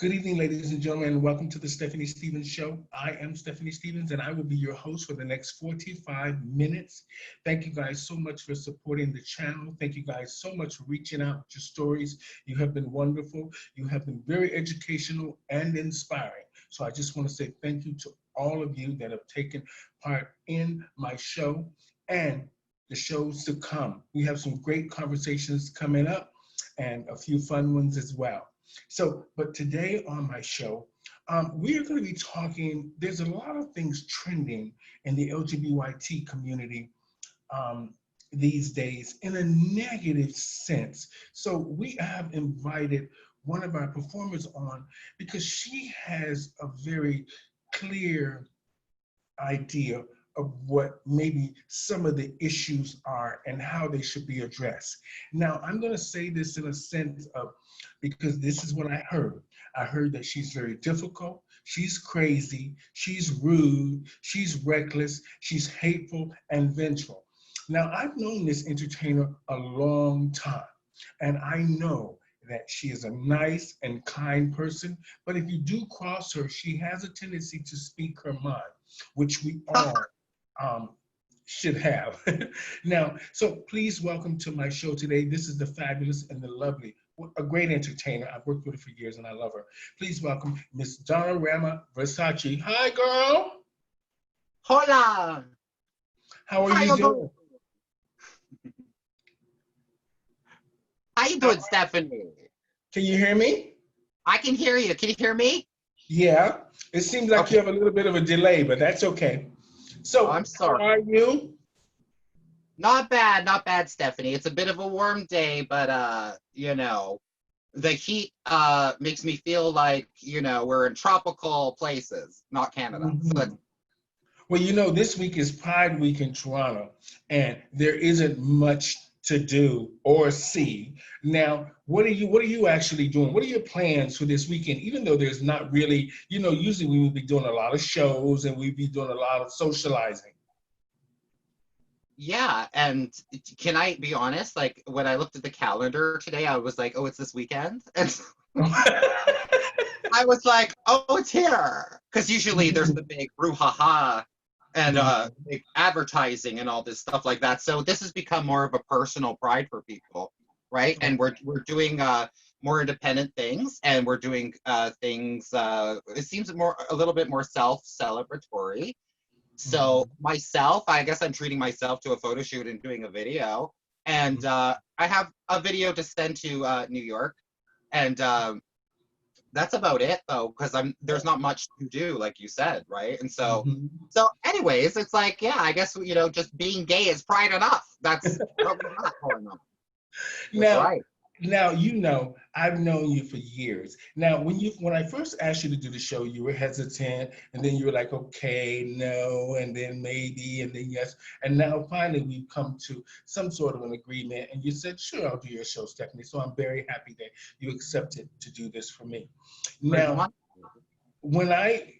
Good evening, ladies and gentlemen, and welcome to the Stephanie Stevens Show. I am Stephanie Stevens, and I will be your host for the next 45 minutes. Thank you guys so much for supporting the channel. Thank you guys so much for reaching out with your stories. You have been wonderful. You have been very educational and inspiring. So I just want to say thank you to all of you that have taken part in my show and the shows to come. We have some great conversations coming up and a few fun ones as well. So, but today on my show, we are going to be talking, there's a lot of things trending in the LGBT community these days in a negative sense. So we have invited one of our performers on because she has a very clear idea of what maybe some of the issues are and how they should be addressed. Now, I'm going to say this in a sense of, because this is what I heard. I heard that she's very difficult, she's crazy, she's rude, she's reckless, she's hateful and vengeful. Now, I've known this entertainer a long time, and I know that she is a nice and kind person, but if you do cross her, she has a tendency to speak her mind, which we all should have. Now, so please welcome to my show today. This is the fabulous and the lovely, a great entertainer. I've worked with her for years and I love her. Please welcome Miss donnarama Versace. Hi, girl. Hola. How are you doing? How you doing, Stephanie? Can you hear me? I can hear you. Can you hear me? Yeah. It seems like Okay. you have a little bit of a delay, but that's okay. So, I'm sorry. how are you? Not bad, Stephanie. It's a bit of a warm day, but you know, the heat makes me feel like, you know, we're in tropical places, not Canada. So that's, Well, you know, this week is Pride Week in Toronto, and there isn't much to do or see. Now, what are you actually doing? What are your plans for this weekend? Even though there's not really, you know, usually we would be doing a lot of shows and we'd be doing a lot of socializing. yeah, and can I be honest? Like when I looked at the calendar today, I was like, oh, it's this weekend. And I was like, oh, it's here. Because usually there's the big brouhaha and big advertising and all this stuff like that. So this has become more of a personal pride for people, right? And we're doing more independent things, and we're doing things. It seems a little bit more self-celebratory. So myself, I guess I'm treating myself to a photo shoot and doing a video, and I have a video to send to New York, and that's about it though, because there's not much to do, like you said, right? And so anyways, it's like, yeah, I guess, you know, just being gay is pride enough. That's what we got going on. Now, Right. now, you know, I've known you for years. Now, when I first asked you to do the show, you were hesitant, and then you were like, okay, no, and then maybe, and then yes, and now finally we've come to some sort of an agreement, and you said, sure, I'll do your show, Stephanie. So I'm very happy that you accepted to do this for me. Now, when I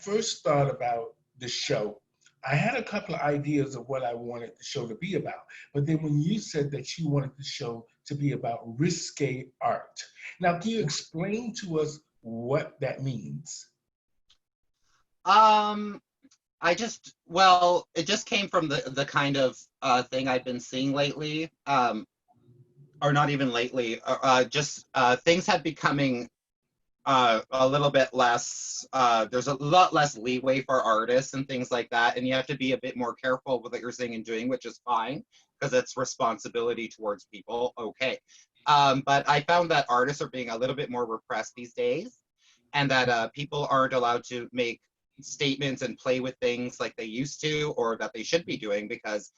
first thought about the show, I had a couple of ideas of what I wanted the show to be about. But then when you said that you wanted the show to be about risque art, now can you explain to us what that means? It just came from the kind of thing I've been seeing lately, or not even lately. Just things have becoming a little bit less, there's a lot less leeway for artists and things like that, and you have to be a bit more careful with what you're saying and doing, which is fine, because it's responsibility towards people, okay. But I found that artists are being a little bit more repressed these days, and that people aren't allowed to make statements and play with things like they used to, or that they should be doing, because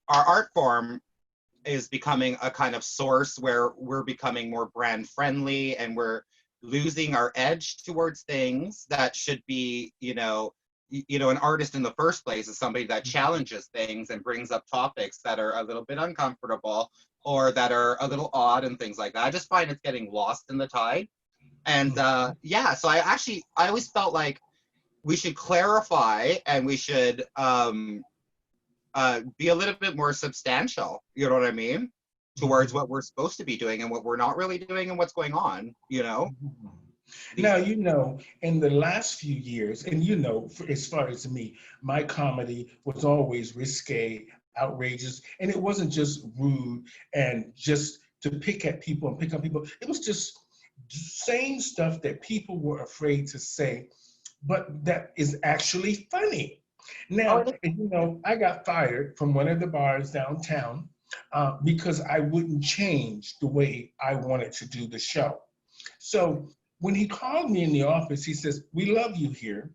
our art form is becoming a kind of source where we're becoming more brand friendly, and we're losing our edge towards things that should be, an artist in the first place is somebody that challenges things and brings up topics that are a little bit uncomfortable or that are a little odd and things like that. I just find it's getting lost in the tide. And so I always felt like we should clarify, and we should be a little bit more substantial, you know what I mean, towards what we're supposed to be doing and what we're not really doing and what's going on, you know? these Now, days. in the last few years, and as far as me, my comedy was always risque, outrageous, and it wasn't just rude and just to pick at people and pick on people. It was just saying stuff that people were afraid to say, but that is actually funny. Oh, Now, it is. I got fired from one of the bars downtown because I wouldn't change the way I wanted to do the show. So when he called me in the office, he says, "We love you here,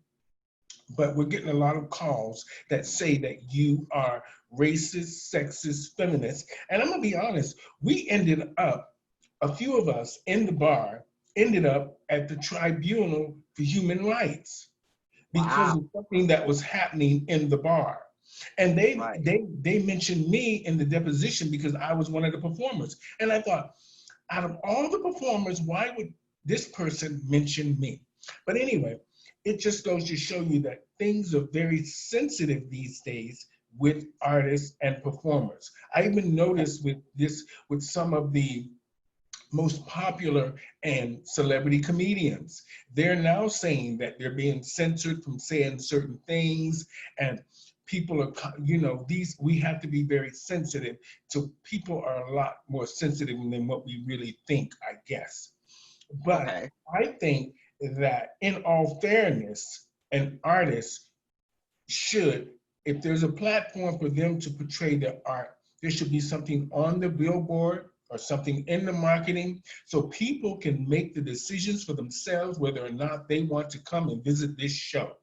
but we're getting a lot of calls that say that you are racist, sexist, feminist." And I'm going to be honest, we ended up, a few of us in the bar, ended up at the Tribunal for Human Rights because Wow. of something that was happening in the bar. And they Right. they they mentioned me in the deposition because I was one of the performers. And I thought, out of all the performers, why would this person mention me? But anyway, it just goes to show you that things are very sensitive these days with artists and performers. I even noticed with some of the most popular and celebrity comedians. They're now saying that they're being censored from saying certain things, and people are, these, we have to be very sensitive. So people are a lot more sensitive than what we really think, I guess. But Okay. I think that in all fairness, an artist should, if there's a platform for them to portray their art, there should be something on the billboard or something in the marketing so people can make the decisions for themselves whether or not they want to come and visit this show.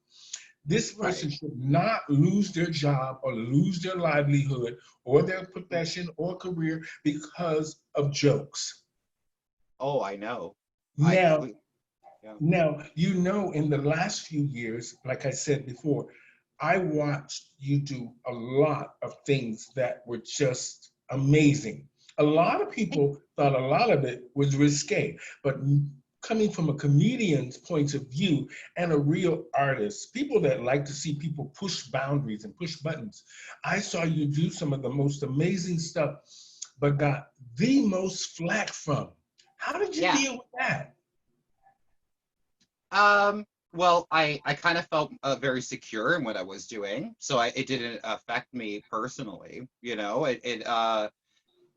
This Right. person should not lose their job or lose their livelihood or their profession or career because of jokes. Oh, I know. I Now, completely. Yeah. in the last few years, like I said before, I watched you do a lot of things that were just amazing. A lot of people thought a lot of it was risque, but coming from a comedian's point of view and a real artist, people that like to see people push boundaries and push buttons, I saw you do some of the most amazing stuff, but got the most flack from. How did you Yeah. deal with that? Well, I kind of felt very secure in what I was doing, so it didn't affect me personally.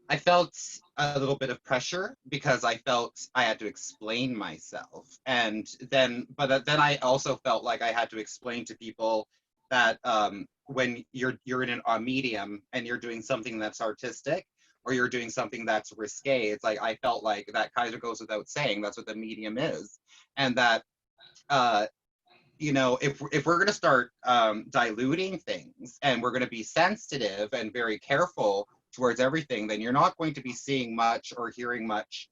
I felt a little bit of pressure because I felt I had to explain myself, and then I also felt like I had to explain to people that when you're in a medium and you're doing something that's artistic or you're doing something that's risque, it's like I felt like that kind of goes without saying. That's what the medium is, and that uh, if we're going to start diluting things and we're going to be sensitive and very careful towards everything, then you're not going to be seeing much or hearing much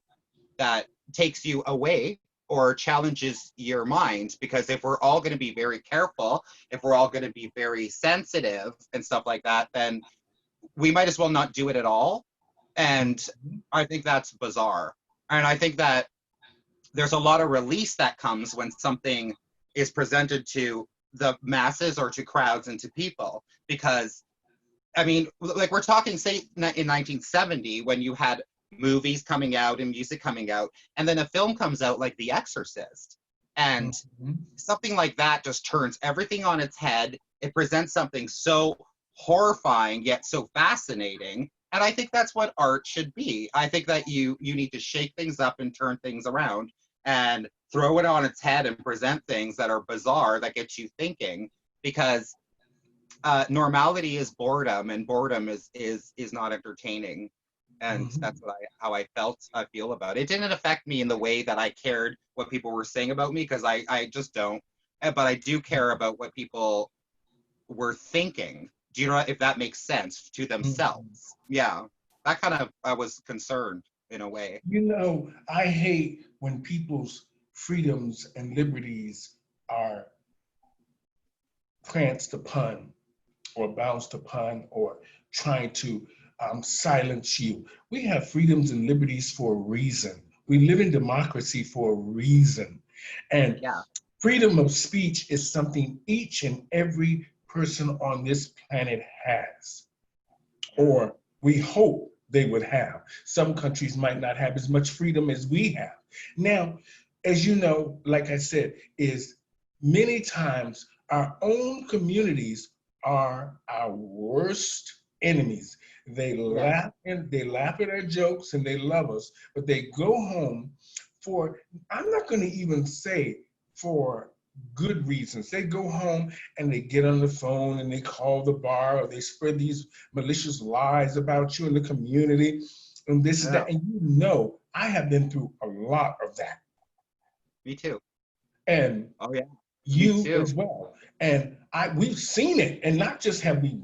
that takes you away or challenges your mind. Because if we're all going to be very careful, if we're all going to be very sensitive and stuff like that, then we might as well not do it at all. And I think that's bizarre. And I think that there's a lot of release that comes when something is presented to the masses or to crowds and to people. Because I mean, like we're talking, say, in 1970, when you had movies coming out and music coming out, and then a film comes out like The Exorcist, and Mhm. something like that just turns everything on its head. It presents something so horrifying yet so fascinating, and I think that's what art should be. I think that you need to shake things up and turn things around and throw it on its head and present things that are bizarre that get you thinking, because normality is boredom, and boredom is not entertaining. And that's Mhm. what how I feel about it. It didn't affect me in the way that I cared what people were saying about me, because I just don't. But I do care about what people were thinking. Do you know if that makes sense to Mhm. themselves? Yeah, that kind of I was concerned in a way. I hate when people's freedoms and liberties are pranced upon or bounced upon or trying to silence you. We have freedoms and liberties for a reason. We live in democracy for a reason. And Yeah. freedom of speech is something each and every person on this planet has, Yeah. or we hope they would have. Some countries might not have as much freedom as we have. Now, as you know, like I said, is many times our own communities are our worst enemies. They Yeah. laugh and they laugh at our jokes and they love us, but they go home for, I'm not going to even say for good reasons. They go home and they get on the phone and they call the bar or they spread these malicious lies about you in the community and this and Yeah. that. And you know, I have been through a lot of that. Me too. And Oh yeah. Me you too. as well. And we've seen it, and not just have we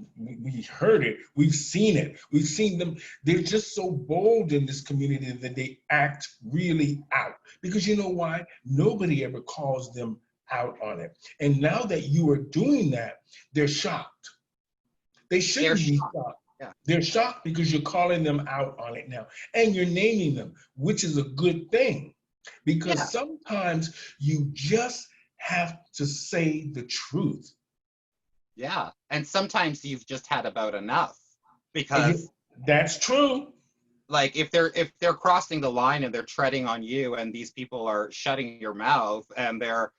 heard it, we've seen it. We've seen them. They're just so bold in this community that they act really out. Because you know why? Nobody ever calls them out on it. And now that you are doing that, they're shocked. They They're shouldn't be shocked. shocked. Yeah. They're shocked because you're calling them out on it now. And you're naming them, which is a good thing. Yeah. Because sometimes you just have to say the truth. Yeah. And sometimes you've just had about enough And because that's true. like if they're crossing the line and they're treading on you and these people are shutting your mouth and they're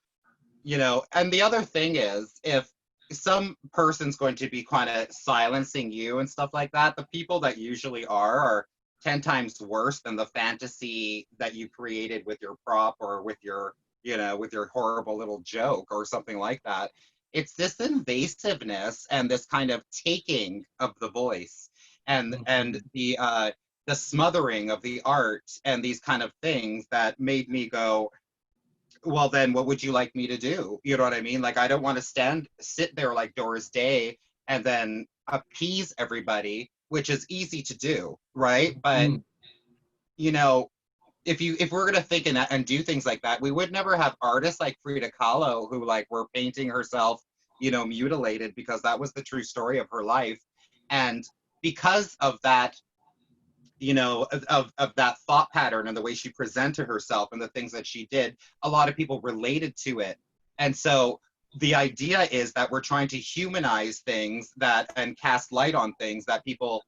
and the other thing is if some person's going to be kind of silencing you and stuff like that, the people that usually are 10 times worse than the fantasy that you created with your prop or with your with your horrible little joke or something like that. It's this invasiveness and this kind of taking of the voice and Mhm. the smothering of the art and these kind of things that made me go, well then what would you like me to do? You know what I mean? Like I don't want to sit there like Doris Day and then appease everybody, which is easy to do, right? But Mhm. you know if we're gonna think and do things like that, we would never have artists like Frida Kahlo who like were painting herself mutilated because that was the true story of her life. And because of that, of that thought pattern and the way she presented herself and the things that she did, a lot of people related to it. And so the idea is that we're trying to humanize things that and cast light on things that people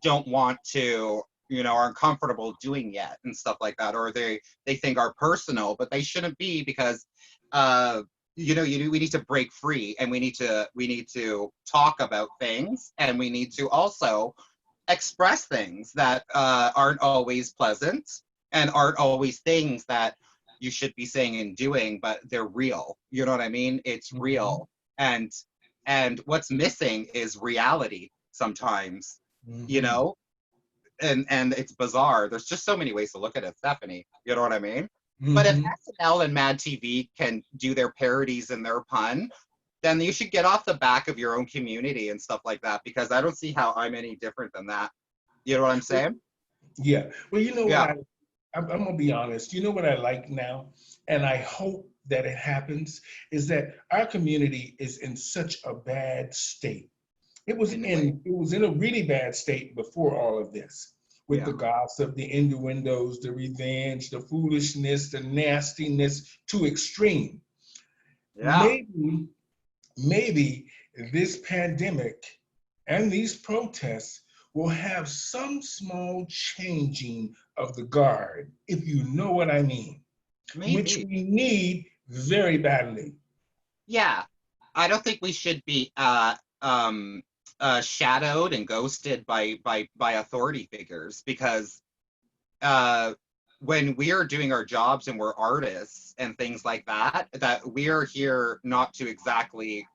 don't want to, are uncomfortable doing yet and stuff like that, or they think are personal, but they shouldn't be because we need to break free and we need to talk about things and we need to also express things that aren't always pleasant and aren't always things that you should be saying and doing, but they're real. You know what I mean? It's Mhm. real. And what's missing is reality sometimes, you Mhm. know? And it's bizarre. There's just so many ways to look at it, Stephanie. You know what I mean? But if Mhm. SNL and Mad TV can do their parodies and their pun, then you should get off the back of your own community and stuff like that because I don't see how I'm any different than that. You know what I'm saying? Yeah. Well, you know what Yeah. I'm gonna be honest. You know what I like now, and I hope that it happens is that our community is in such a bad state. In way. It was in a really bad state before all of this, with Yeah. the gossip, the innuendos, the revenge, the foolishness, the nastiness to extreme. Yeah. Maybe, maybe this pandemic and these protests will have some small changing of the guard, if you know what I mean, which Maybe. we need very badly. Yeah. I don't think we should be shadowed and ghosted by authority figures because uh, when we are doing our jobs and we're artists and things like that, that we are here not to exactly,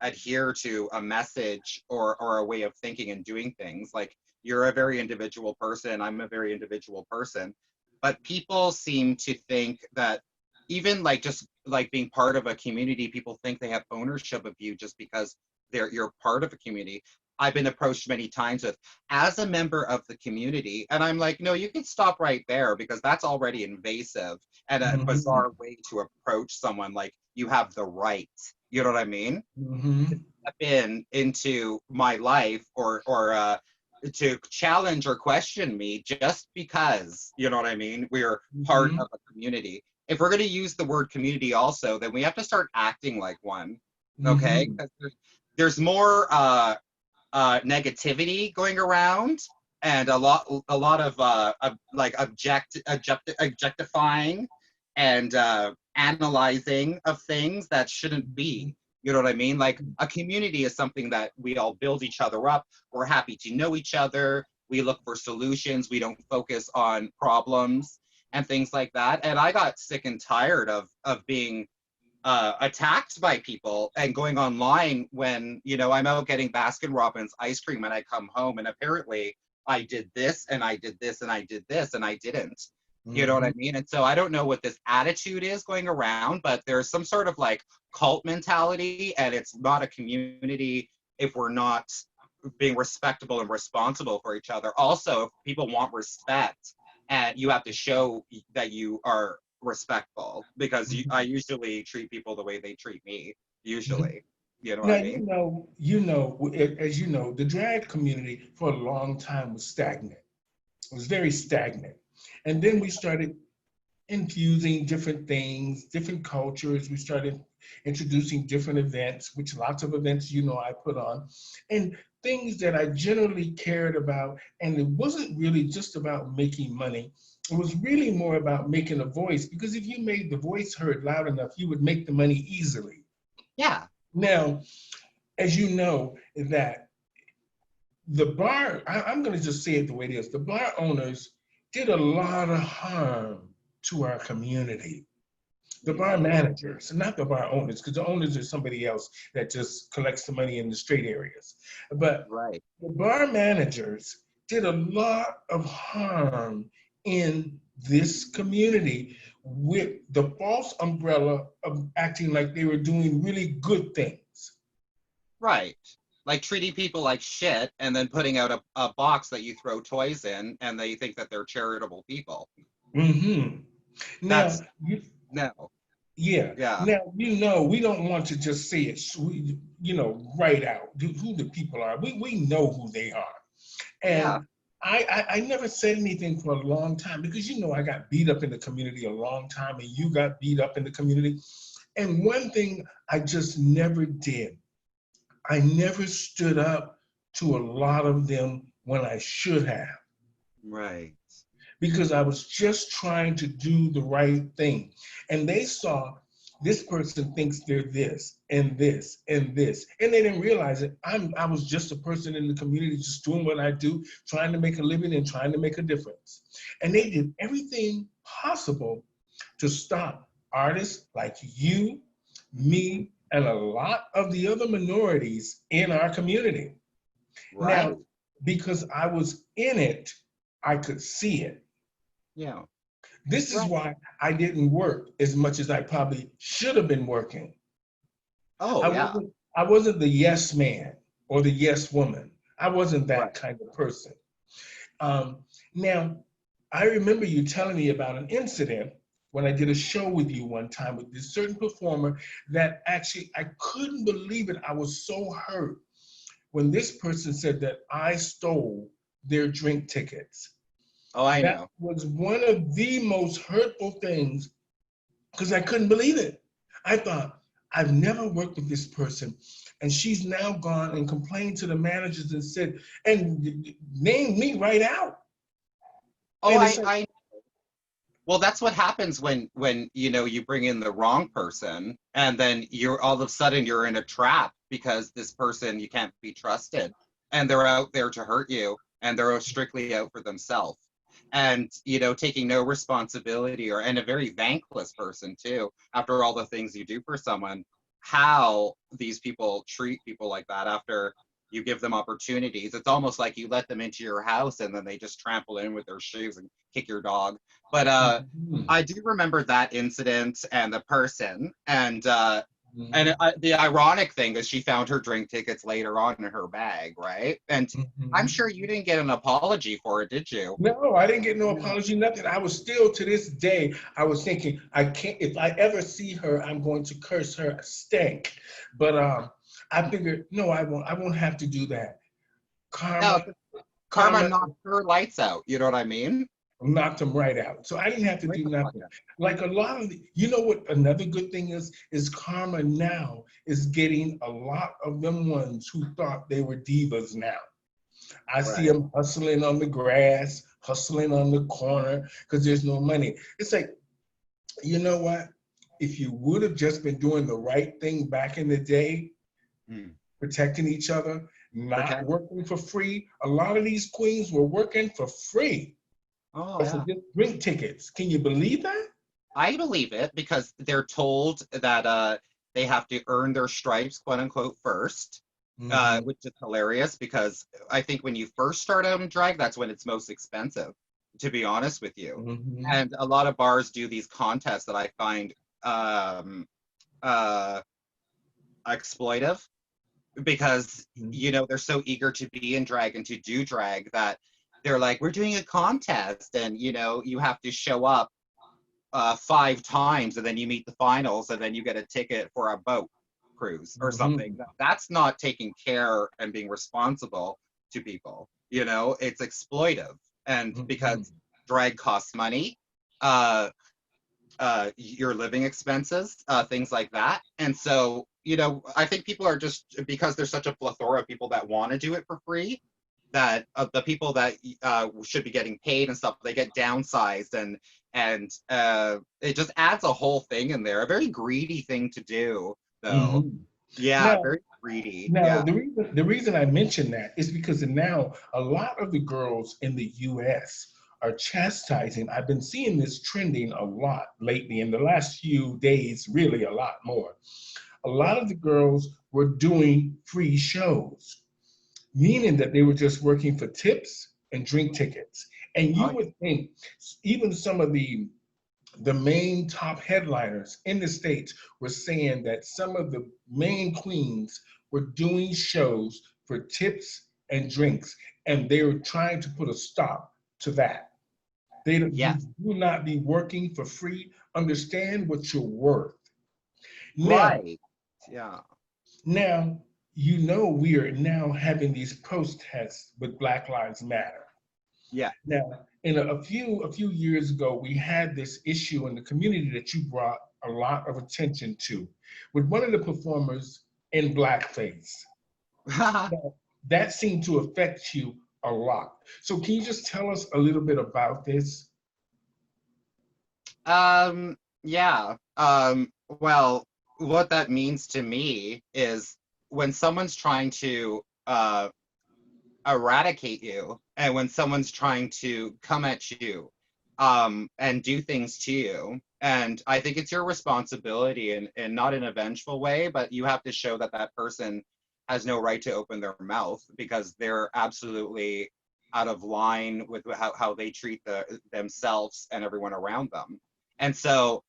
adhere to a message or a way of thinking and doing things. Like you're a very individual person, I'm a very individual person. But people seem to think that even like just like being part of a community, people think they have ownership of you just because you're part of a community. I've been approached many times with as a member of the community. And I'm like, no, you can stop right there because that's already invasive and a Mhm. bizarre way to approach someone. Like you have the right, you know what I mean? To Mhm. step into my life or to challenge or question me just because, you know what I mean? We're part Mhm. of a community. If we're going to use the word community also, then we have to start acting like one. Okay? Mhm. Because there's more negativity going around and a lot of like objectifying and analyzing of things that shouldn't be. You know what I mean? Like a community is something that we all build each other up. We're happy to know each other. We look for solutions. We don't focus on problems and things like that. And I got sick and tired of being attacked by people and going online when, you know, I'm out getting Baskin Robbins ice cream and I come home and apparently I did this and I did this and I did this and I didn't. You know what I mean? And so I don't know what this attitude is going around, but there's some sort of like cult mentality, and it's not a community if we're not being respectable and responsible for each other. Also, if people want respect, and you have to show that you are respectful, because I usually treat people the way they treat me, usually. You know what Now, I mean? as you know, the drag community for a long time was stagnant. It was very stagnant. And then we started infusing different things, different cultures. We started introducing different events, which lots of events, you know, I put on, and things that I generally cared about. And it wasn't really just about making money. It was really more about making a voice, because if you made the voice heard loud enough, you would make the money easily. Yeah. Now, as you know, that the bar, I'm going to just say it the way it is, the bar owners did a lot of harm to our community. The bar managers, not the bar owners, because the owners are somebody else that just collects the money in the straight areas. But Right. the bar managers did a lot of harm in this community with the false umbrella of acting like they were doing really good things. Right. Like treating people like shit and then putting out a box that you throw toys in and they think that they're charitable people. Mm-hmm. Now, That's no. yeah. Yeah. Now, we don't want to just say it, right out who the people are. We know who they are. Yeah. And I never said anything for a long time, because, I got beat up in the community a long time, and you got beat up in the community. And one thing I just never did, I never stood up to a lot of them when I should have, Right. because I was just trying to do the right thing. And they saw this person thinks they're this and this and this. And they didn't realize it. I was just a person in the community, just doing what I do, trying to make a living and trying to make a difference. And they did everything possible to stop artists like you, me, and a lot of the other minorities in our community. Right. Now, because I was in it, I could see it. Yeah. This is Right. why I didn't work as much as I probably should have been working. Oh, yeah. I wasn't the yes man or the yes woman. I wasn't Right. that kind of person. Now, I remember you telling me about an incident when I did a show with you one time with this certain performer that actually I couldn't believe it. I was so hurt when this person said that I stole their drink tickets. Oh, I That know. was one of the most hurtful things, because I couldn't believe it. I thought, I've never worked with this person, and she's now gone and complained to the managers and said, and named me right out. Oh, And it's like, well, that's what happens when you bring in the wrong person and then you're all of a sudden you're in a trap because this person you can't be trusted and they're out there to hurt you and they're strictly out for themselves and taking no responsibility and a very thankless person too after all the things you do for someone. How these people treat people like that after you give them opportunities, it's almost like you let them into your house and then they just trample in with their shoes and kick your dog. But I do remember that incident and the person, and the ironic thing is she found her drink tickets later on in her bag, right? And I'm sure you didn't get an apology for it, did you? No, I didn't get no apology, nothing. I was still, to this day, I was thinking, I can't, if I ever see her, I'm going to curse her a stank. But I figured, no, I won't have to do that. No, Karma, karma karma knocked her lights out. You know what I mean? knocked them right out. So I didn't have to Right do the fuck nothing. out. Like a lot of you know what another good thing is karma now is getting a lot of them ones who thought they were divas now. I see Right. them hustling on the grass, hustling on the corner because there's no money. It's like, you know what? If you would have just been doing the right thing back in the day, Mm. protecting each other, not Protect. working for free, a lot of these queens were working for free Oh or for yeah. just drink tickets. Can you believe that? I believe it because they're told that they have to earn their stripes, quote unquote, first, Mm-hmm. which is hilarious because I think when you first start out in drag, that's when it's most expensive, to be honest with you. Mm-hmm. And a lot of bars do these contests that I find um, uh, exploitive because they're so eager to be in drag and to do drag that they're like, we're doing a contest, and you have to show up 5 times and then you meet the finals and then you get a ticket for a boat cruise or something. Mm-hmm. That's not taking care and being responsible to people. It's exploitive. And Mm-hmm. because drag costs money, uh, your living expenses, things like that. And so, I think people are just, because there's such a plethora of people that want to do it for free, that the people that should be getting paid and stuff, they get downsized, and it just adds a whole thing in there. A very greedy thing to do, though. Mm-hmm. Yeah, Now, very greedy. now Yeah. the reason I mention that is because now a lot of the girls in the U.S. are chastising. I've been seeing this trending a lot lately in the last few days, really a lot more. A lot of the girls were doing free shows, meaning that they were just working for tips and drink tickets. And you Oh, would think even some of the main top headliners in the States were saying that some of the main queens were doing shows for tips and drinks, and they were trying to put a stop to that. You yes. do not be working for free. Understand what you're worth. Now, Right. Yeah. now, we are now having these protests with Black Lives Matter. Yeah. Now, in a few years ago, we had this issue in the community that you brought a lot of attention to, with one of the performers in blackface. Now, that seemed to affect you a lot. So, can you just tell us a little bit about this? yeah. Well, what that means to me is when someone's trying to eradicate you and when someone's trying to come at you and do things to you, and I think it's your responsibility, and not in a vengeful way, but you have to show that that person has no right to open their mouth because they're absolutely out of line with how they treat themselves and everyone around them. And so,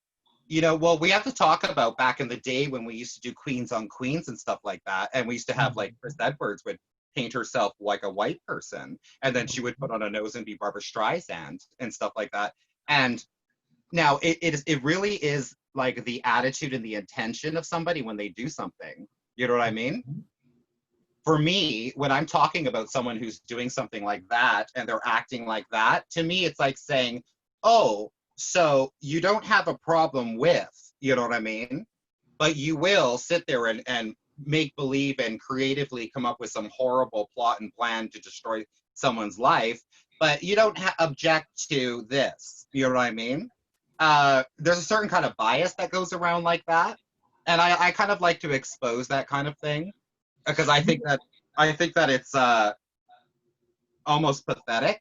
well, we have to talk about back in the day when we used to do queens on queens and stuff like that. And we used to have, like, Chris Edwards would paint herself like a white person. And then she would put on a nose and be Barbara Streisand and stuff like that. And now it really is like the attitude and the intention of somebody when they do something. You know what I mean? For me, when I'm talking about someone who's doing something like that and they're acting like that, to me, it's like saying, oh, so you don't have a problem with, you know what I mean? But you will sit there and make believe and creatively come up with some horrible plot and plan to destroy someone's life, but you don't object to this. You know what I mean? There's a certain kind of bias that goes around like that. And I kind of like to expose that kind of thing because I think that it's almost pathetic.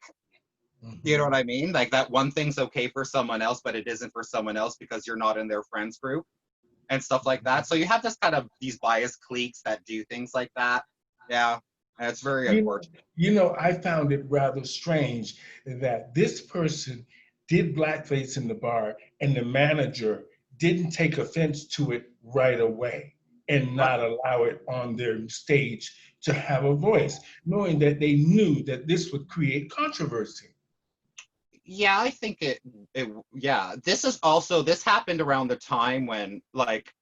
You know Mhm. what I mean? Like that one thing's okay for someone else, but it isn't for someone else because you're not in their friends group and stuff like that. So you have this kind of these biased cliques that do things like that. Yeah, and it's very You know, unfortunate. I found it rather strange that this person did blackface in the bar and the manager didn't take offense to it right away and Right. not allow it on their stage to have a voice, knowing that they knew that this would create controversy. Yeah, I think it yeah. This happened around the time when like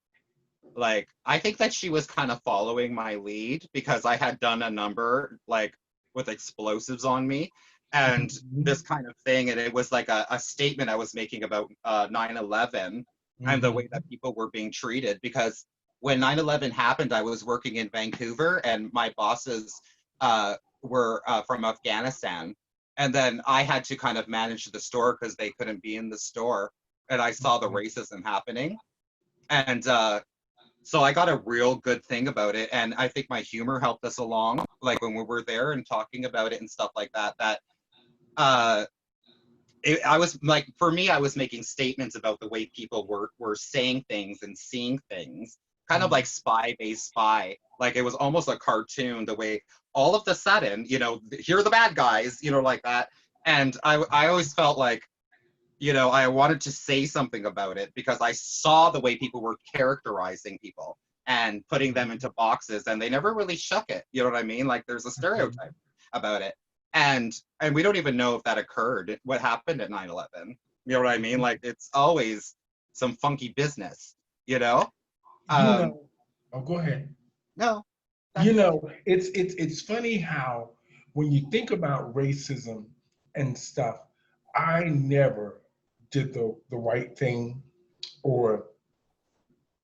I think that she was kind of following my lead because I had done a number like with explosives on me and Mhm. this kind of thing, and it was like a statement I was making about 9/11 and the way Mhm. that people were being treated because when 9/11 happened, I was working in Vancouver and my bosses were from Afghanistan, and then I had to kind of manage the store because they couldn't be in the store, and I saw the racism happening, and so I got a real good thing about it, and I think my humor helped us along, like when we were there and talking about it and stuff like that. Uh, I was like, for me, I was making statements about the way people were saying things and seeing things, kind of like spy-based spy. Like it was almost a cartoon, the way all of the sudden, here are the bad guys, like that. And I always felt like, I wanted to say something about it because I saw the way people were characterizing people and putting them into boxes, and they never really shook it. You know what I mean? Like there's a stereotype about it. And we don't even know if that occurred, what happened at 9/11. You know what I mean? Like it's always some funky business, you know? You know, oh, go ahead. No. It's funny how when you think about racism and stuff, I never did the right thing, or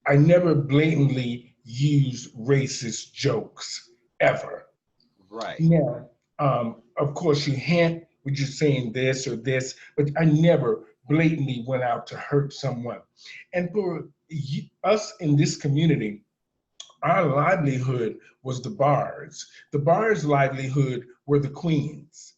I never blatantly used racist jokes ever. Right. Now, of course, you hint with you saying this or this, but I never blatantly went out to hurt someone. And for us in this community, our livelihood was the bars. The bars' livelihood were the queens.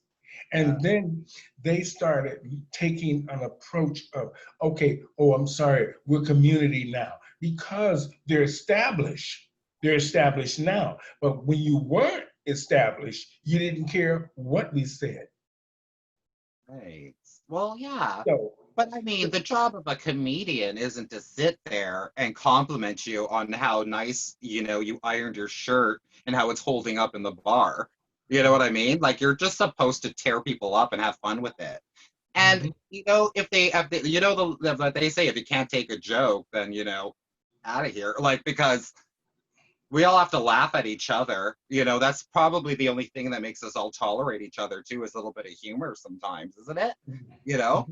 And then they started taking an approach of, okay, oh, I'm sorry, we're community now because they're established. They're established now. But when you weren't established, you didn't care what we said. Right. Well, yeah. So, But I mean, the job of a comedian isn't to sit there and compliment you on how nice, you ironed your shirt and how it's holding up in the bar. You know what I mean? Like you're just supposed to tear people up and have fun with it. And if they they say if you can't take a joke, then out of here. Like because we all have to laugh at each other. That's probably the only thing that makes us all tolerate each other too, is a little bit of humor sometimes, isn't it? You know?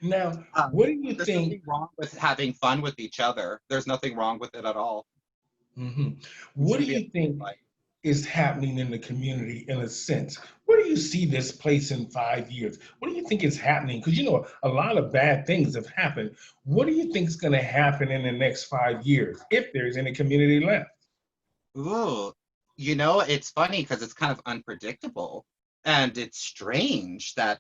now, what do you There's think? nothing wrong with having fun with each other. There's nothing wrong with it at all. We What do shouldn't be you think like, is happening in the community in a sense? Where do you see this place in 5 years? What do you think is happening? Because a lot of bad things have happened. What do you think is going to happen in the next 5 years if there's any community left? ooh, it's funny because it's kind of unpredictable. And it's strange that,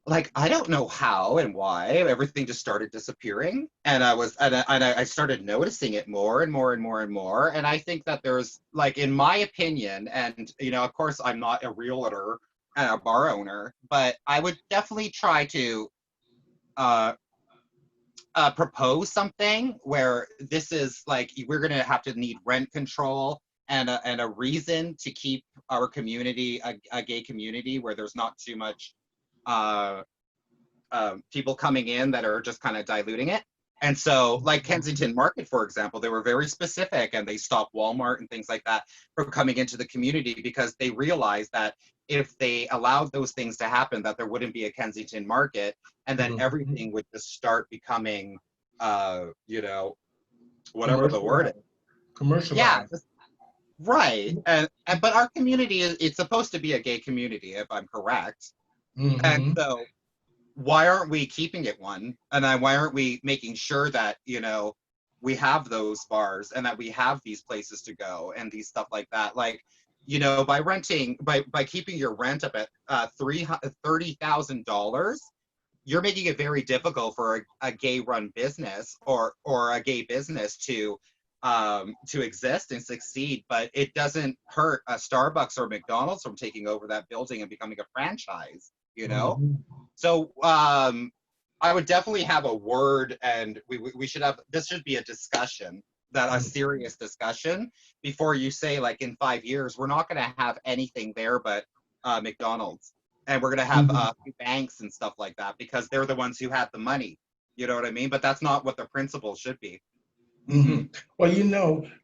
like, I don't know how and why everything just started disappearing. And I started noticing it more and more and more and more. And I think that there's, like, in my opinion, and, of course, I'm not a realtor and a bar owner, but I would definitely try to uh, propose something where this is like we're going to have to need rent control and a reason to keep our community a gay community where there's not too much uh, people coming in that are just kind of diluting it. And so, like Kensington Market, for example, they were very specific and they stopped Walmart and things like that from coming into the community because they realized that if they allowed those things to happen, that there wouldn't be a Kensington Market, and then everything would just start becoming, whatever the word is. Commercialized. Yeah, Commercialized. right. And but our community it's supposed to be a gay community, if I'm correct. And Mm-hmm. so why aren't we keeping it one? And then why aren't we making sure that, we have those bars and that we have these places to go and these stuff like that? Like, by keeping your rent up at $30,000, you're making it very difficult for a gay run business or a gay business to exist and succeed. But it doesn't hurt a Starbucks or McDonald's from taking over that building and becoming a franchise. Mm-hmm. So I would definitely have a word, and we should have this should be a discussion, that a serious discussion before you say, like, in 5 years we're not going to have anything there but McDonald's, and we're going to have Mm-hmm. banks and stuff like that because they're the ones who had the money. You know what I mean? But that's not what the principle should be. Mm-hmm. Well,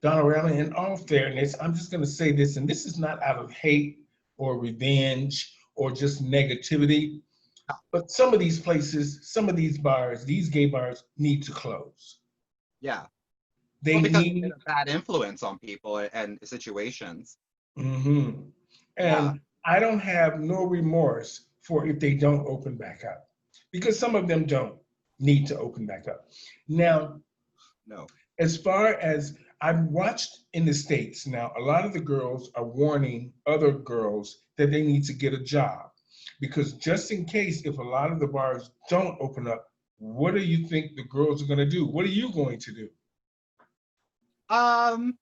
donnarama, in all fairness, I'm just going to say this, and this is not out of hate or revenge or just negativity, but some of these places, some of these bars, these gay bars need to close. Yeah. They Well, because they've been need, a bad influence on people and situations. mm-hmm. Yeah. And I don't have no remorse for if they don't open back up, because some of them don't need to open back up. Now, No. as far as I've watched in the States now, a lot of the girls are warning other girls that they need to get a job, because just in case, if a lot of the bars don't open up, what do you think the girls are going to do? What are you going to do? Um,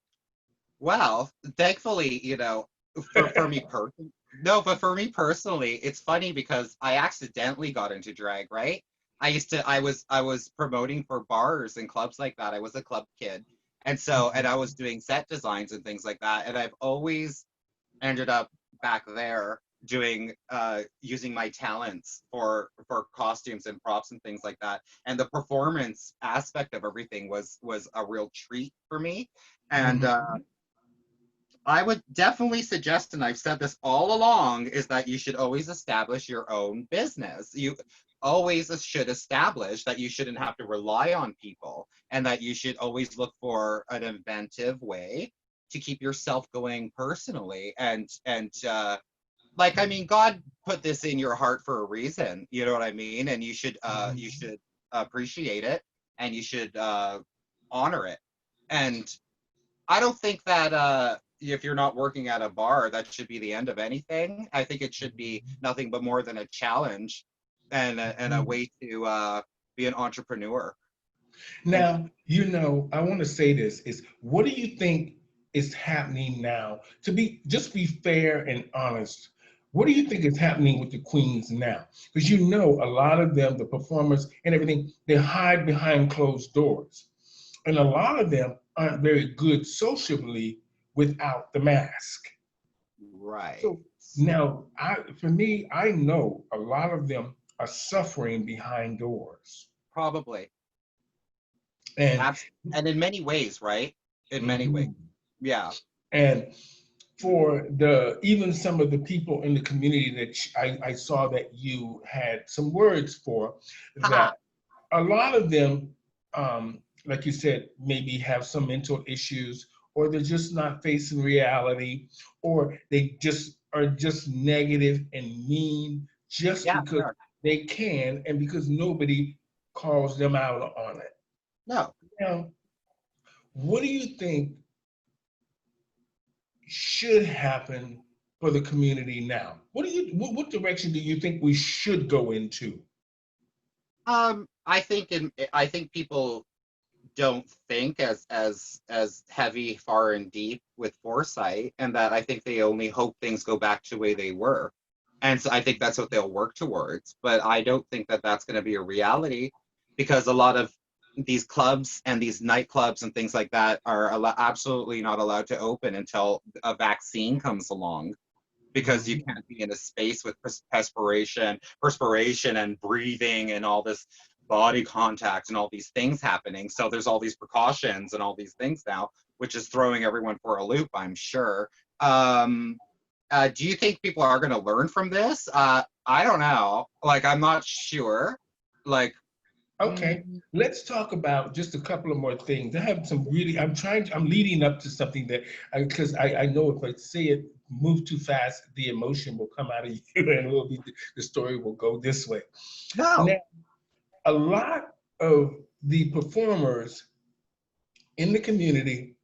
well, thankfully, for me personally, no, but for me personally, it's funny because I accidentally got into drag, right? I was promoting for bars and clubs like that. I was a club kid. And I was doing set designs and things like that. And I've always ended up back there doing using my talents for costumes and props and things like that. And the performance aspect of everything was a real treat for me. And Mhm. I would definitely suggest, and I've said this all along, is that you should always establish your own business. You always should establish that you shouldn't have to rely on people, and that you should always look for an inventive way to keep yourself going personally. And like, I mean, God put this in your heart for a reason. You know what I mean? And you Mhm. should appreciate it, and you should honor it. And I don't think that if you're not working at a bar, that should be the end of anything. I think it should be nothing but more than a challenge and a Mhm. way to be an entrepreneur. And Now, I want to say this is, what do you think is happening now? To be just be fair and honest, what do you think is happening with the queens now? Because a lot of them, the performers and everything, they hide behind closed doors. And a lot of them aren't very good socially without the mask. right, So now, for me, I know a lot of them are suffering behind doors. probably. And And in many ways, right? In many ways. mhm. Yeah. And for the even some of the people in the community that I saw that you had some words for, Haha. that a lot of them, like you said, maybe have some mental issues, or they're just not facing reality, or they just are just negative and mean just Yeah, because sure. they can, and because nobody calls them out on it. No. Now, what do you think should happen for the community now? What direction do you think we should go into? I think people don't think as heavy, far, and deep with foresight, and that I think they only hope things go back to the way they were. And so I think that's what they'll work towards. But I don't think that that's going to be a reality, because a lot of these clubs and these nightclubs and things like that are absolutely not allowed to open until a vaccine comes along, because you Mhm. can't be in a space with perspiration and breathing and all this body contact and all these things happening. So there's all these precautions and all these things now, which is throwing everyone for a loop, I'm sure. Um, do you think people are going to learn from this? I don't know. Like, I'm not sure. Like, Okay, mm, let's talk about just a couple of more things. I have some really, I'm leading up to something that, because I know if I say it, move too fast, the emotion will come out of you and the story will go this way. Now, no, a lot of the performers in the community,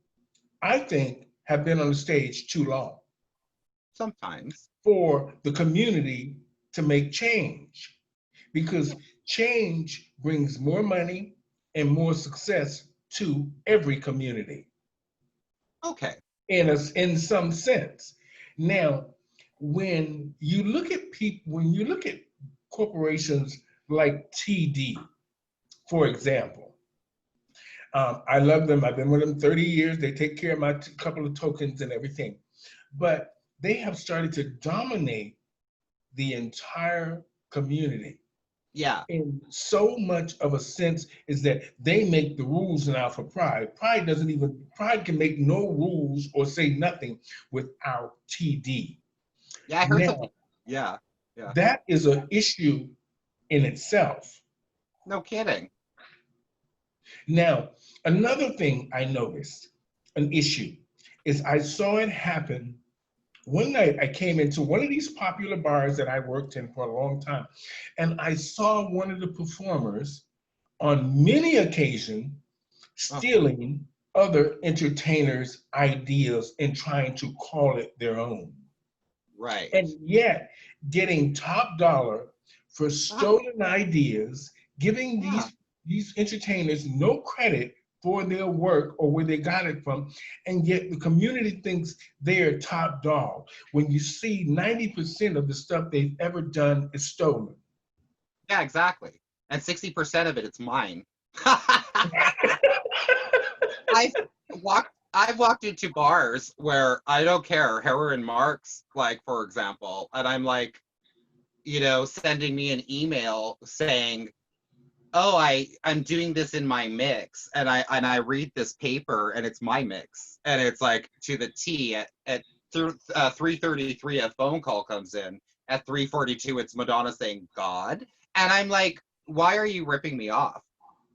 I think, have been on the stage too long sometimes. for the community to make change, because change brings more money and more success to every community Okay. in some sense. Now, when you look at corporations like TD, for example, I love them. I've been with them 30 years. They take care of my couple of tokens and everything. But they have started to dominate the entire community Yeah. in so much of a sense, is that they make the rules now for Pride. Pride can make no rules or say nothing without TD. Yeah, I heard Now, something. Yeah. Yeah. that is an issue in itself. No kidding. Now, another thing I noticed, an issue, is I saw it happen one night I came into one of these popular bars that I worked in for a long time, and I saw one of the performers on many occasions Oh, stealing other entertainers' ideas and trying to call it their own. right. And yet getting top dollar for Ah, stolen ideas, giving yeah. these entertainers no credit for their work or where they got it from, and yet the community thinks they're top dog when you see 90% of the stuff they've ever done is stolen. Yeah, exactly. And 60% of it, it's mine. I've I've walked into bars where I don't care, heroin marks, like for example, and I'm like, sending me an email saying, "Oh, I'm doing this in my mix," and I read this paper and it's my mix, and it's like to the T at 3:33 a phone call comes in. At 3:42 it's Madonna saying God, and I'm like, why are you ripping me off?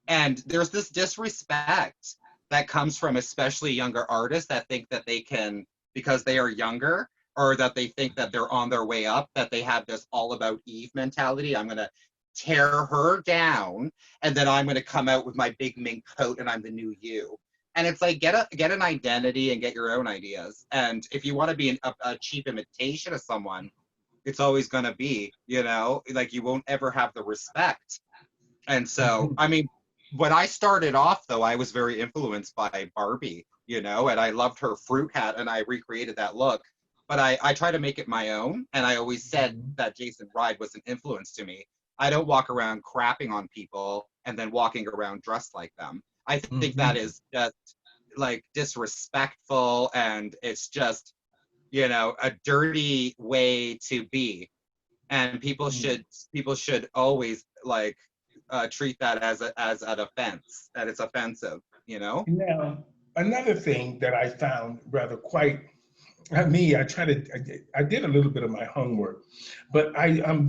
And there's this disrespect that comes from especially younger artists that think that they can, because they are younger, or that they think that they're on their way up, that they have this all about Eve mentality. I'm going to tear her down, and then I'm going to come out with my big mink coat and I'm the new you. And it's like, get an identity and get your own ideas. And if you want to be a cheap imitation of someone, it's always going to be, like you won't ever have the respect. And so, I mean, when I started off, though, I was very influenced by Barbie, and I loved her fruit hat and I recreated that look. But I try to make it my own. And I always said that Jason Ride was an influence to me. I don't walk around crapping on people and then walking around dressed like them. I think that Mhm. is just like disrespectful, and it's just, a dirty way to be. And people should always like treat that as an offense, that it's offensive. Now, another thing that I found rather quite me, I did a little bit of my homework, but I'm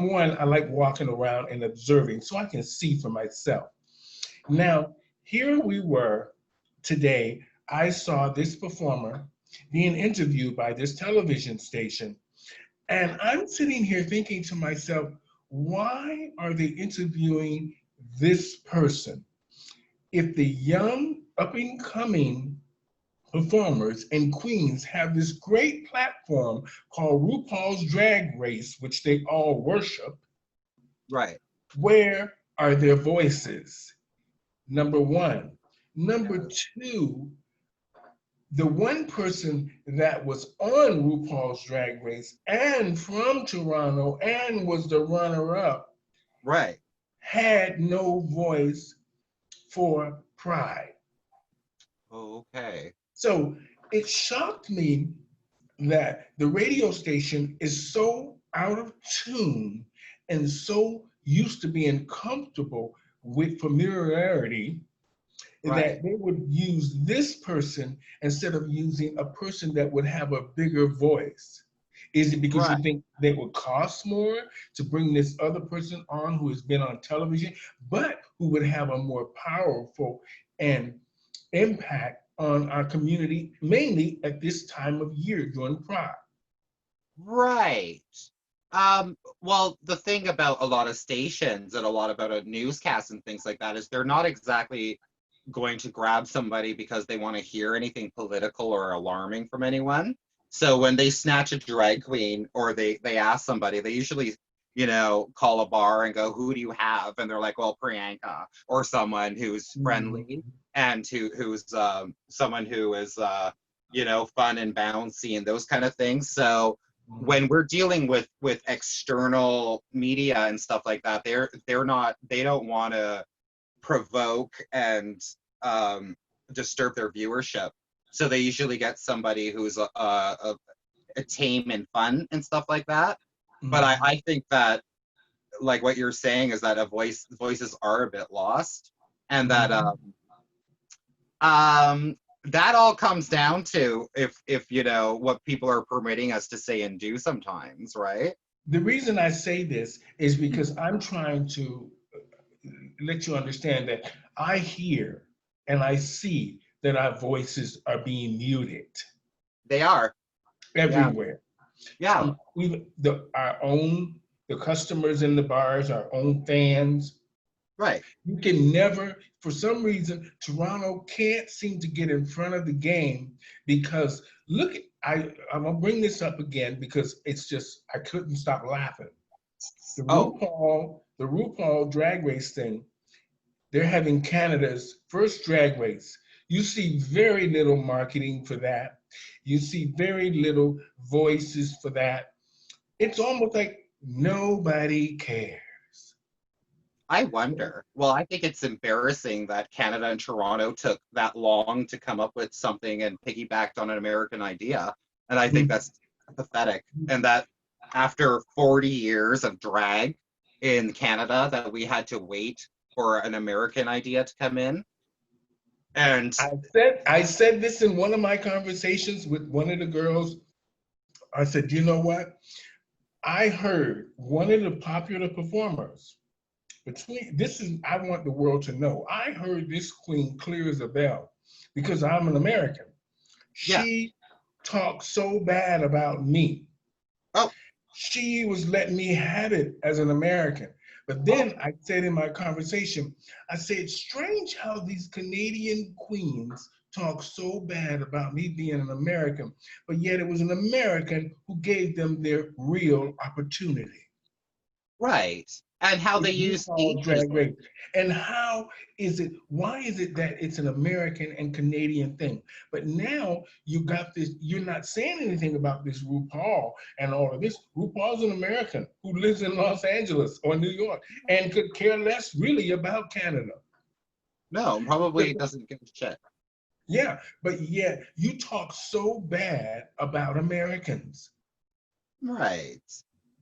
one, I like walking around and observing so I can see for myself. Now, here we were today, I saw this performer being interviewed by this television station, and I'm sitting here thinking to myself, why are they interviewing this person? If the young, up and coming performers and queens have this great platform called RuPaul's Drag Race, which they all worship, Right. where are their voices? Number one. Number two, the one person that was on RuPaul's Drag Race and from Toronto and was the runner up Right. had no voice for Pride. Okay. So it shocked me that the radio station is so out of tune and so used to being comfortable with familiarity Right. that they would use this person instead of using a person that would have a bigger voice. Is it because you Right. think they would cost more to bring this other person on who has been on television, but who would have a more powerful and impact on our community, mainly at this time of year during Pride? Right. Well, the thing about a lot of stations and a lot about a newscast and things like that is they're not exactly going to grab somebody because they want to hear anything political or alarming from anyone. So when they snatch a drag queen, or they ask somebody, they usually, call a bar and go, "Who do you have?" And they're like, "Well, Priyanka," or someone who's friendly, Mhm. and who's someone who is fun and bouncy and those kind of things. So when we're dealing with external media and stuff like that, they don't want to provoke and um, disturb their viewership. So they usually get somebody who's a tame and fun and stuff like that. But I Mhm. think that, like what you're saying, is that voices are a bit lost, and that Mhm. um, that all comes down to if what people are permitting us to say and do sometimes, right? The reason I say this is because I'm trying to let you understand that I hear and I see that our voices are being muted. They are. Yeah. everywhere. Yeah. The customers in the bars, our own fans. Right. You can never, for some reason, Toronto can't seem to get in front of the game because look, I'm gonna bring this up again because it's just I couldn't stop laughing. Oh, The RuPaul drag race thing, they're having Canada's first drag race. You see very little marketing for that. You see very little voices for that. It's almost like nobody cares. I wonder. Well, I think it's embarrassing that Canada and Toronto took that long to come up with something and piggybacked on an American idea. And I think that's pathetic. And that after 40 years of drag in Canada, that we had to wait for an American idea to come in. And I said this in one of my conversations with one of the girls. I said, you know what? I heard one of the popular performers between this is I want the world to know. I heard this queen clear as a bell because I'm an American. yeah. She talked so bad about me. Oh, She was letting me have it as an American. But oh, then I said in my conversation, I said, strange how these Canadian queens talk so bad about me being an American, but yet it was an American who gave them their real opportunity. right. And how they It's use RuPaul Drag ageism. Race. And why is it that it's an American and Canadian thing? But now you got this, you're not saying anything about this RuPaul and all of this. RuPaul's an American who lives in Los Angeles or New York and could care less really about Canada. No, probably doesn't give a shit. Yeah, but yet you talk so bad about Americans. Right.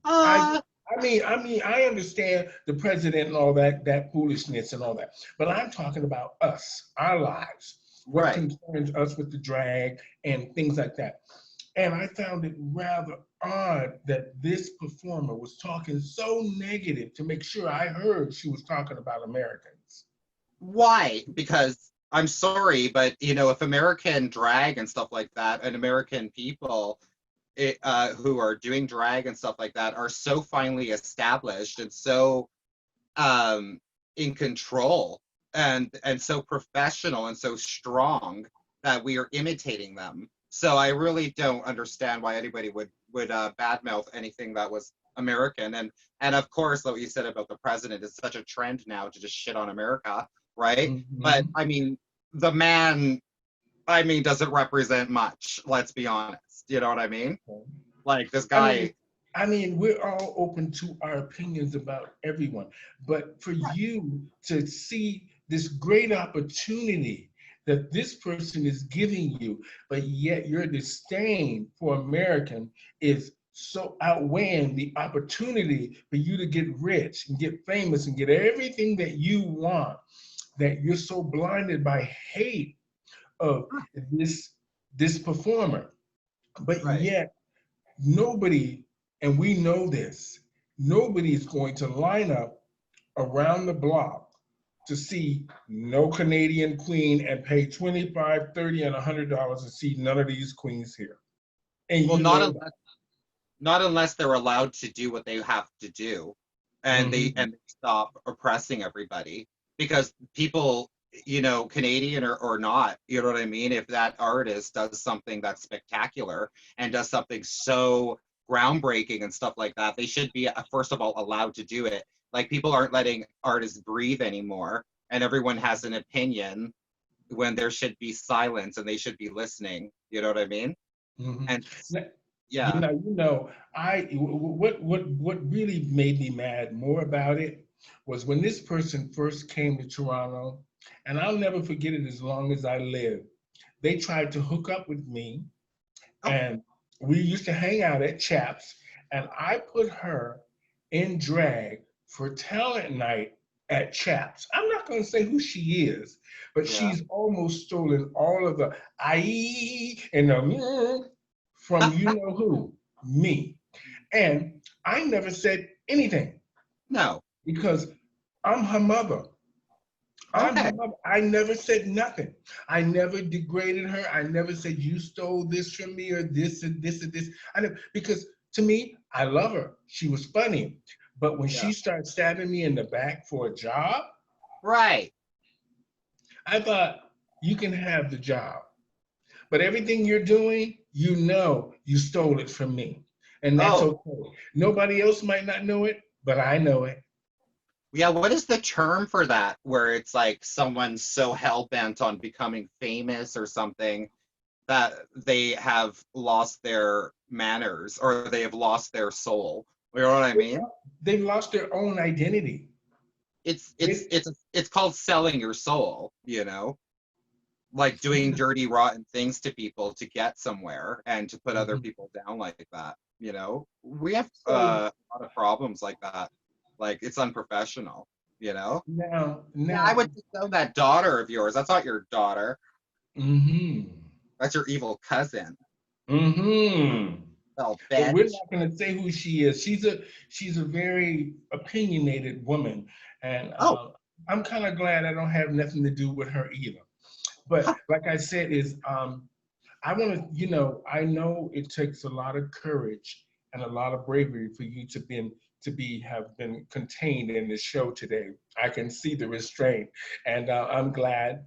I Uh, I understand the president and all that foolishness and all that, but I'm talking about us, our lives, what right. concerns us with the drag and things like that. And I found it rather odd that this performer was talking so negative to make sure I heard she was talking about Americans. Why? Because I'm sorry, but if American drag and stuff like that, and American people who are doing drag and stuff like that are so finely established and so in control and so professional and so strong that we are imitating them. So I really don't understand why anybody would badmouth anything that was American. And of course, what you said about the president is such a trend now to just shit on America, right? But Mhm. I mean, the man, doesn't represent much. Let's be honest. You know what I mean? Like this I mean, guy. we're all open to our opinions about everyone, but for you to see this great opportunity that this person is giving you, but yet your disdain for American is so outweighing the opportunity for you to get rich and get famous and get everything that you want, that you're so blinded by hate of this this performer, but Right. yet nobody, and we know this, nobody is going to line up around the block to see no Canadian queen and pay 25, 30, and $100 to see none of these queens here. And Well, you not know that. unless they're allowed to do what they have to do, and Mhm. they stop oppressing everybody. Because people, Canadian or not, you know what I mean, if that artist does something that's spectacular and does something so groundbreaking and stuff like that, they should be first of all allowed to do it. Like, people aren't letting artists breathe anymore, and everyone has an opinion when there should be silence and they should be listening, you know what I mean? Mhm. And You yeah. know, you know, what really made me mad more about it was when this person first came to Toronto, and I'll never forget it as long as I live. They tried to hook up with me, Oh, and we used to hang out at Chaps, and I put her in drag for talent night at Chaps. I'm not going to say who she is, but yeah. she's almost stolen all of the I and the from you know who, me. And I never said anything No. because I'm her mother. Okay. I never said nothing. I never degraded her. I never said you stole this from me or this and this and this. I never, because to me, I love her. She was funny. But when Yeah. she started stabbing me in the back for a job, Right. I thought you can have the job. But everything you're doing, you know you stole it from me. And that's Oh, okay. Nobody else might not know it, but I know it. yeah. What is the term for that? Where it's like someone's so hell bent on becoming famous or something that they have lost their manners or they have lost their soul. You know what I mean? They've lost their own identity. It's it's They, it's it's called selling your soul, like doing dirty, rotten things to people to get somewhere and to put other Mhm. people down like that. We have So a lot of problems like that. Like it's unprofessional. Yeah, I now, would disown that daughter of yours. That's not your daughter. mm-hmm, That's your evil cousin. mm-hmm. Oh, But we're bitch. not going to say who she is. She's a very opinionated woman, and Oh, I'm kind of glad I don't have nothing to do with her either. But like I said, I want to, I know it takes a lot of courage and a lot of bravery for you to have been contained in this show today. I can see the restraint, and I'm glad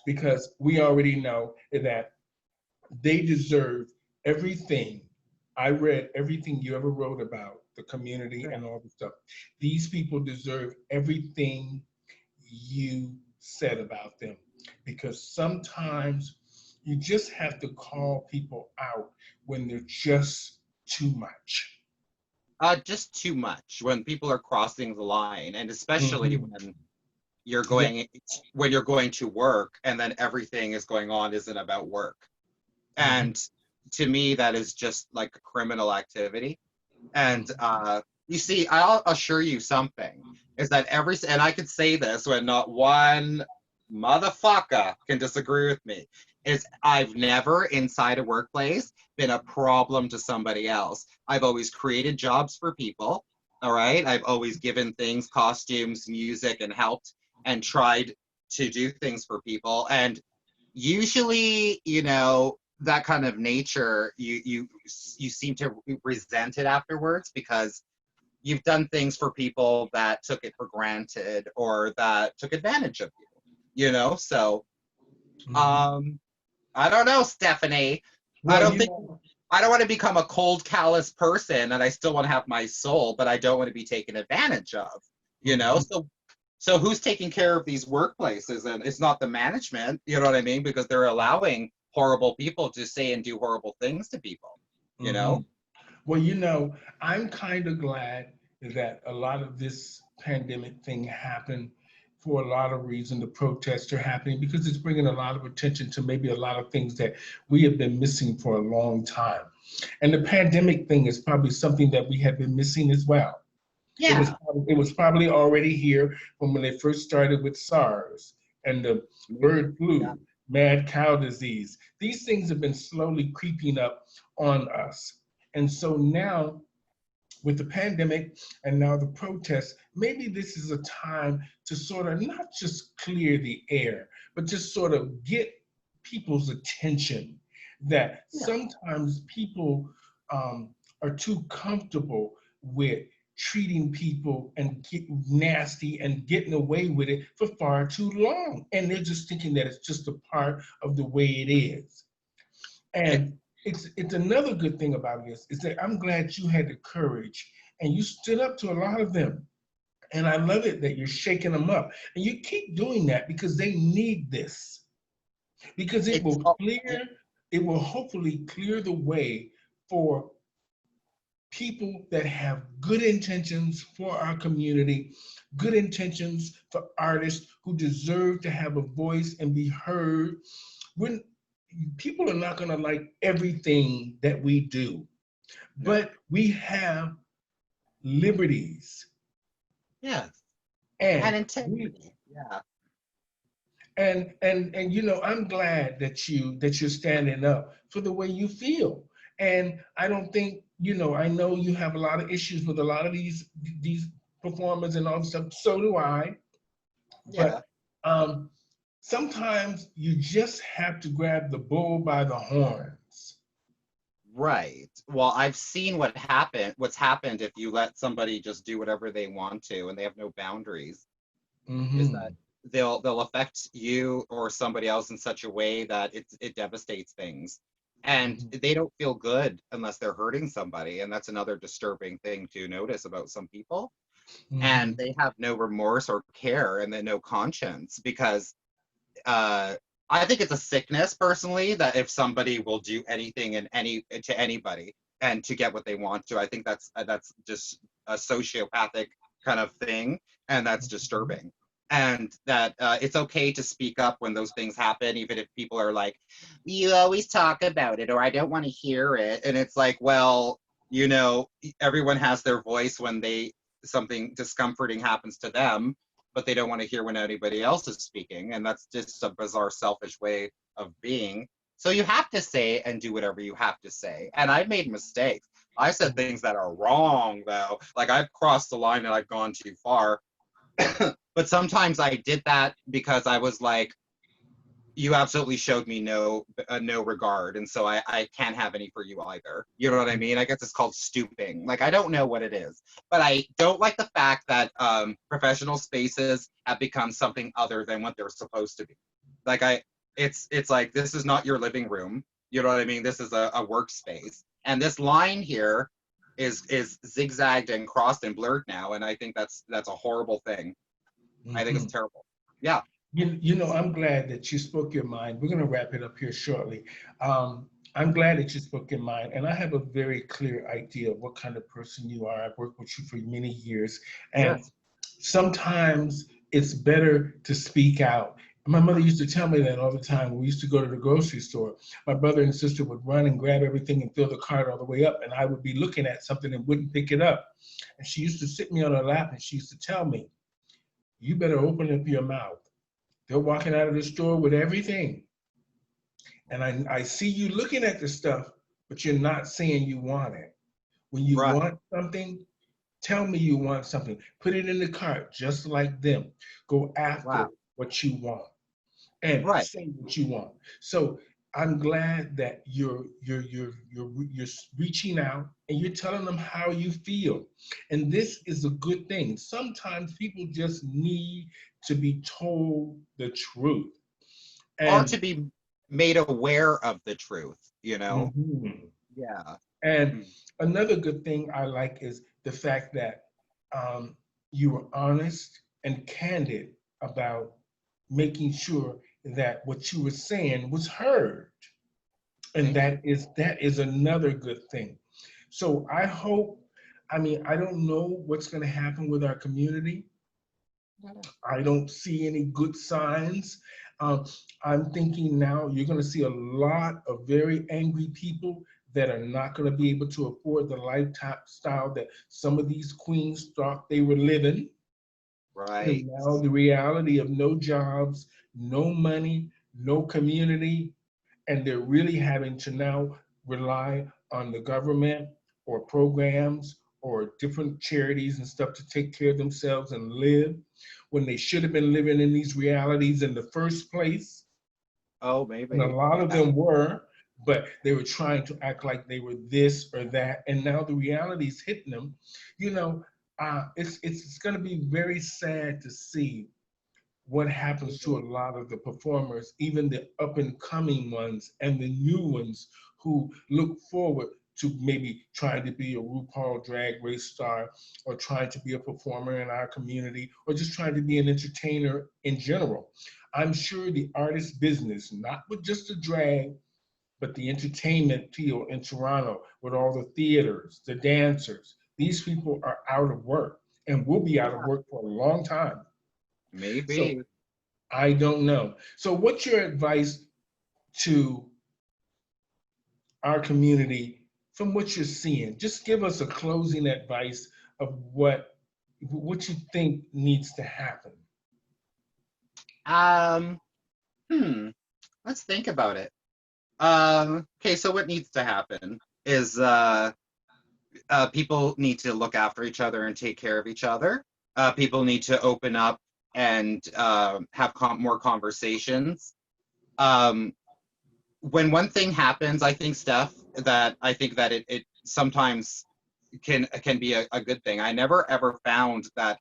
because we already know that they deserve everything. I read everything you ever wrote about the community and all the stuff. These people deserve everything you said about them because sometimes you just have to call people out when they're just too much. just too much when people are crossing the line, and especially Mm-hmm. when you're Yeah. going to work and then everything is going on isn't about work. Mm-hmm. And to me, that is just like a criminal activity. And you see, I'll assure you something is that and I could say this when not one motherfucker can disagree with me, is I've never inside a workplace been a problem to somebody else. I've always created jobs for people. All right. I've always given things, costumes, music, and helped and tried to do things for people. And usually, that kind of nature, you seem to resent it afterwards because you've done things for people that took it for granted or that took advantage of you. So Mm-hmm. um I don't know, Stephanie. I Well, don't think I don't want to become a cold, callous person, and I still want to have my soul, but I don't want to be taken advantage of. You know, mhm, so so who's taking care of these workplaces? And it's not the management, you know what I mean? Because they're allowing horrible people to say and do horrible things to people. You know? mhm. Well, I'm kind of glad that a lot of this pandemic thing happened for a lot of reasons. The protests are happening because it's bringing a lot of attention to maybe a lot of things that we have been missing for a long time. And the pandemic thing is probably something that we had been missing as well. Yeah. It was probably already here from when they first started with SARS and the bird Yeah. flu, mad cow disease. These things have been slowly creeping up on us. And so now with the pandemic and now the protests, maybe this is a time to sort of not just clear the air, but just sort of get people's attention that Yeah. sometimes people are too comfortable with treating people and getting nasty and getting away with it for far too long. And they're just thinking that it's just a part of the way it is. It, And it's another good thing about this is that I'm glad you had the courage and you stood up to a lot of them. And I love it that you're shaking them up. And you keep doing that because they need this. Because it's oh, it will hopefully clear the way for people that have good intentions for our community, good intentions for artists who deserve to have a voice and be heard. When people are not going to like everything that we do, no. but we have liberties Yeah. And and we integrity. Yeah. I'm glad that you're standing up for the way you feel. And I don't think, I know you have a lot of issues with a lot of these performers and all this stuff. So do I. Yeah. But Um, Sometimes you just have to grab the bull by the horns. Right. Well, I've seen what's happened if you let somebody just do whatever they want to and they have no boundaries, is that Hmm. they'll affect you or somebody else in such a way that it devastates things. And Hmm. they don't feel good unless they're hurting somebody. And that's another disturbing thing to notice about some people. And Hmm. they have no remorse or care and then no conscience because uh, I think it's a sickness personally that if somebody will do anything and any to anybody and to get what they want to, I think that's just a sociopathic kind of thing, and that's disturbing. And that it's okay to speak up when those things happen, even if people are like, "You always talk about it," or "I don't want to hear it," and it's like, well, you know, everyone has their voice when they something discomforting happens to them, but they don't want to hear when anybody else is speaking. And that's just a bizarre, selfish way of being. So you have to say and do whatever you have to say. And I've made mistakes. I said things that are wrong, though. Like I've crossed the line and I've gone too far. But sometimes I did that because I was like, you absolutely showed me no regard, and so I can't have any for you either. You know what I mean? I guess it's called stooping. Like I don't know what it is, but I don't like the fact that professional spaces have become something other than what they're supposed to be. Like it's like this is not your living room. You know what I mean? This is a workspace, and this line here is zigzagged and crossed and blurred now, and I think that's a horrible thing. I think it's Hmm. terrible. Yeah, I'm glad that you spoke your mind. We're going to wrap it up here shortly. I'm glad that you spoke your mind, and I have a very clear idea of what kind of person you are. I've worked with you for many years, and yes, sometimes it's better to speak out. My mother used to tell me that all the time. When we used to go to the grocery store. My brother and sister would run and grab everything and fill the cart all the way up, and I would be looking at something and wouldn't pick it up. And she used to sit me on her lap and she used to tell me, "You better open up your mouth. They're walking out of the store with everything. And I see you looking at the stuff, but you're not saying you want it. When you right, want something, tell me you want something. Put it in the cart just like them. Go wow, after what you want and right. say what you want." So I'm glad that you're reaching out and you're telling them how you feel. And this is a good thing. Sometimes people just need to be told the truth. Or to And be made aware of the truth, you know? mhm. Yeah. And Mm. another good thing I like is the fact that um, you were honest and candid about making sure that what you were saying was heard. And Thank you. that is another good thing. So I hope, I mean, I don't know what's going to happen with our community. I don't see any good signs. Um, I'm thinking now you're going to see a lot of very angry people that are not going to be able to afford the lifestyle that some of these queens thought they were living. And Right. now the reality of no jobs, no money, no community, and they're really having to now rely on the government or programs or different charities and stuff to take care of themselves and live when they should have been living in these realities in the first place. Oh, And a maybe. lot of Yeah. them were, but they were trying to act like they were this or that, and now the reality is hitting them. You know, it's going to be very sad to see what happens to a lot of the performers, even the up and coming ones and the new ones who look forward to maybe trying to be a RuPaul drag race star or trying to be a performer in our community or just trying to be an entertainer in general. I'm sure the artist business, not with just the drag, but the entertainment field in Toronto with all the theaters, the dancers, these people are out of work and will be out of Yeah. work for a long time. So Maybe. I don't know. So, what's your advice to our community from what you're seeing? Just give us a closing advice of what you think needs to happen. Um, hmm. Let's think about it. Okay, so what needs to happen is people need to look after each other and take care of each other. People need to open up and have more conversations. When one thing happens, I think, Steph, that I think that it sometimes can be a good thing. I never ever found that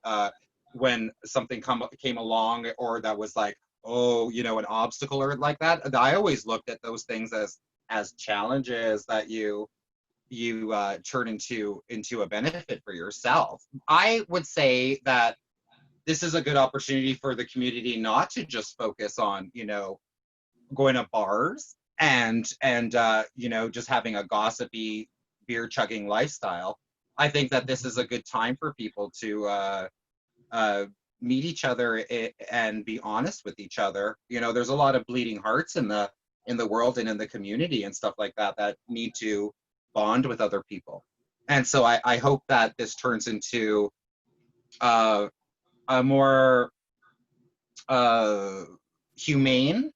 when something came along, or that was like, oh, an obstacle or like that, I always looked at those things as challenges that you turn into a benefit for yourself. I would say that this is a good opportunity for the community not to just focus on going to bars and just having a gossipy beer chugging lifestyle. I think that this is a good time for people to meet each other and be honest with each other. There's a lot of bleeding hearts in the world and in the community and stuff like that need to bond with other people. And so I hope that this turns into a more humane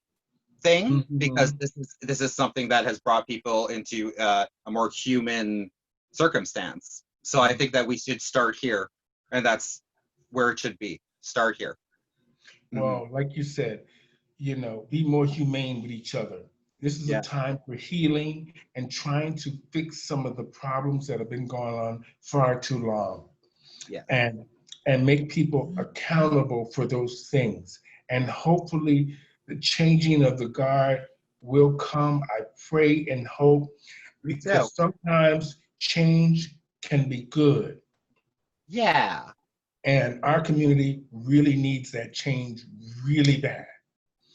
thing, because this is something that has brought people into a more human circumstance. So I think that we should start here, and that's where it should be. Start here. Well, like you said, be more humane with each other. This is a time for healing and trying to fix some of the problems that have been going on far too long. Yeah. And make people accountable for those things. And hopefully the changing of the guard will come. I pray and hope, because sometimes change can be good. Yeah. And our community really needs that change really bad.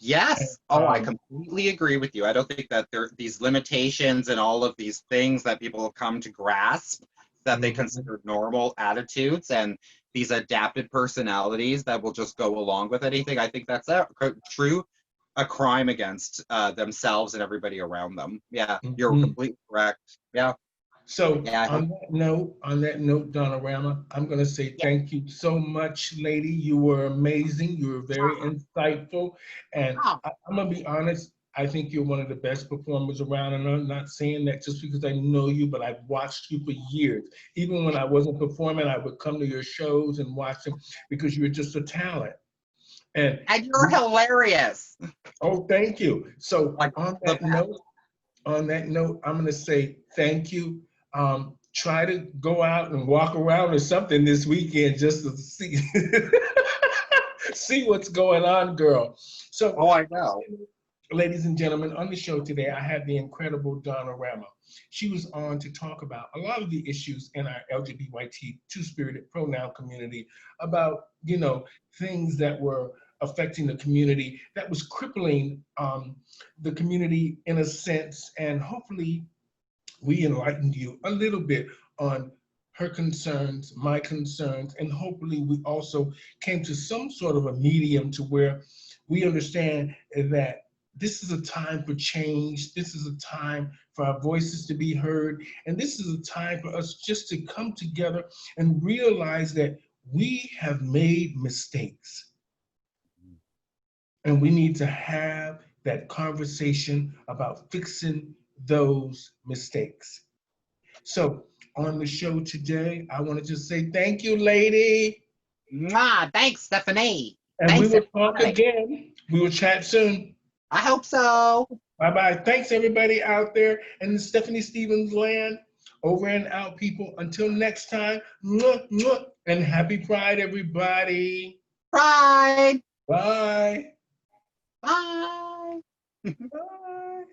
Yes. I completely agree with you. I don't think that there these limitations and all of these things that people have come to grasp that they consider normal attitudes, and these adapted personalities that will just go along with anything. I think that's a crime against themselves and everybody around them. Yeah, you're completely correct. Yeah. So on that note, donnarama, I'm going to say thank you so much, lady. You were amazing. You were very insightful. And I'm going to be honest, I think you're one of the best performers around. And I'm not saying that just because I know you, but I've watched you for years. Even when I wasn't performing, I would come to your shows and watch them, because you're just a talent. And you're hilarious. Oh, thank you. So on that note, I'm going to say thank you. Try to go out and walk around or something this weekend just to see see what's going on, girl. So, I know. Ladies and gentlemen, on the show today, I had the incredible donnarama. She was on to talk about a lot of the issues in our LGBT two-spirited pronoun community, about things that were affecting the community, that was crippling the community in a sense. And hopefully we enlightened you a little bit on her concerns, my concerns, and hopefully we also came to some sort of a medium to where we understand that this is a time for change. This is a time for our voices to be heard. And this is a time for us just to come together and realize that we have made mistakes. And we need to have that conversation about fixing those mistakes. So on the show today, I want to just say thank you, lady. Thanks, Stephanie. And we will talk again. We will chat soon. I hope so. Bye-bye. Thanks, everybody out there in the Stephanie Stevens land. Over and out, people. Until next time, and happy Pride, everybody. Pride. Bye. Bye. Bye.